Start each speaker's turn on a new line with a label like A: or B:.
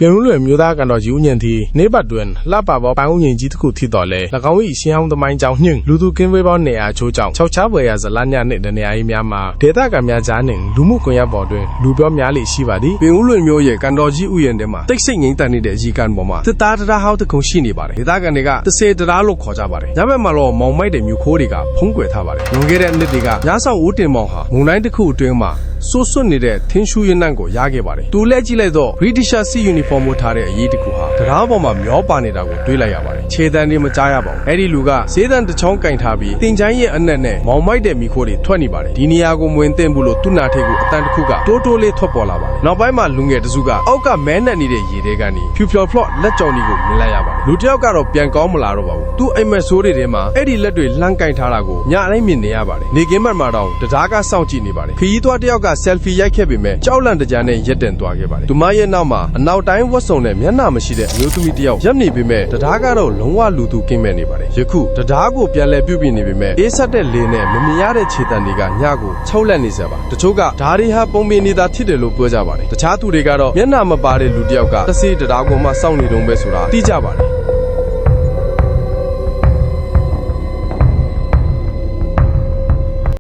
A: ပြင်ဦးလွင်မြို့သားကတော့ယူညင်တီနေပတ်တွင်လှပပေါ်ပန်းဦးရင်ကြီးတစ်ခုထိတော်လဲ၎င်း၏ရှင်းအောင်သမိုင်းကြောင့်ညှင်လူသူကင်းဝေးပေါင်းနေရာချိုးကြောင့်6ချားပွဲရဇလညနှင့်တနေရာရေးများမှာဒေသခံများကြားနှင့်လူမှုကွန်ရက်ပေါ်တွင်လူပြောများလေရှိပါသည်ပြင်ဦးလွင်မြို့ရဲ့ကန်တော်ကြီးဥယျာဉ်ထဲမှာတိတ်ဆိတ်ငိမ့်တန်နေတဲ့ရီကန်ပေါ်မှာတစ်သားတရားဟောင်းတစ်ခုရှိနေပါတယ်ဒေသခံတွေကတစ်ဆယ်တရားလို့ခေါ်ကြပါတယ်ညဘက်မှာတော့မောင်မိုက်တဲ့မြို့ခိုးတွေကဖုံးကွယ်ထားပါတယ်လွန်ခဲ့တဲ့နှစ်တွေကညဆောင်ဦးတင်မောင်ဟာမုံတိုင်းတစ်ခုအတွင်းမှာဆိုးစွတ်နေတဲ့ထင်းရှူရနံ့ကိုရခဲ့ပါတယ်။တူလဲကြည့်လိုက်တော့ British Sea Uniform ဝတ်ထားတဲ့အရေးတစ်ခုဟာတရားပေါ်မှာမျောပါနေတာကိုတွေးလိုက်ရပါတယ်။ခြေတန်းတွေမကြားရပါဘူး။အဲ့ဒီလူကဈေးတန်းတစ်ချောင်းကင်ထားပြီးတင်ချိုင်းရဲ့အနက်နဲ့မောင်မိုက်တဲ့မိခိုးတွေထွက်နေပါတယ်။ဒီနေရာကိုမဝင်သင့်ဘူးလို့သူ့နာထိတ်ကိုအတန်တစ်ခုကတိုးတိုးလေးထွက်ပေါ်လာပါတယ်။နောက်ပိုင်းမှာလူငယ်တစုကအောက်ကမဲနဲ့နေတဲ့ရေထဲကနေဖြူဖြော်ဖလော့လက်ကြော်နီကိုမြင်လိုက်ရပါတယ်။လူတစ်ယောက်ကတော့ပြန်ကောင်းမလာတော့ပါဘူး။သူ့အိမ်မက်ဆိုးတွေထဲမှာအဲ့ဒီလက်တွေလှမ်းကင်ထားတာကိုညအတိုင်းမြင်နေရပါတယ်။နေကင်းဘက်မှာတော့တရားကစောင့်ကြည့်နေပါတယ်။ခရီးသွားတစ်ယောက်က selfie ရိုက်ခဲ့ပေမဲ့ကြောက်လန့်တကြားနဲ့ရက်တင်သွားခဲ့ပါတယ်။သူမရဲ့နောက်မှာအနောက်တိုင်းဝတ်စုံနဲ့မျက်နှာမရှိတဲ့အမျိုးသမီးတစ်ယောက်ရပ်နေပေမဲ့တရားကတော့လုံးဝလူသူကင်းမဲ့နေပါတယ်။ယခုတရားကိုပြန်လဲပြုတ်ပြနေပေမဲ့အေးဆက်တဲ့လေနဲ့မမြင်ရတဲ့ခြေတံတွေကညကိုချုပ်လက်နေစပါ။တချို့ကဓာရီဟာပုံပင်နေတာဖြစ်တယ်လို့ပြောကြပါတယ်။တခြားသူတွေကတော့မျက်နှာမပါတဲ့လူတစ်ယောက်ကတစေးတရားကိုမှစောင့်နေတုံးပဲဆိုတာသိကြပါတယ်။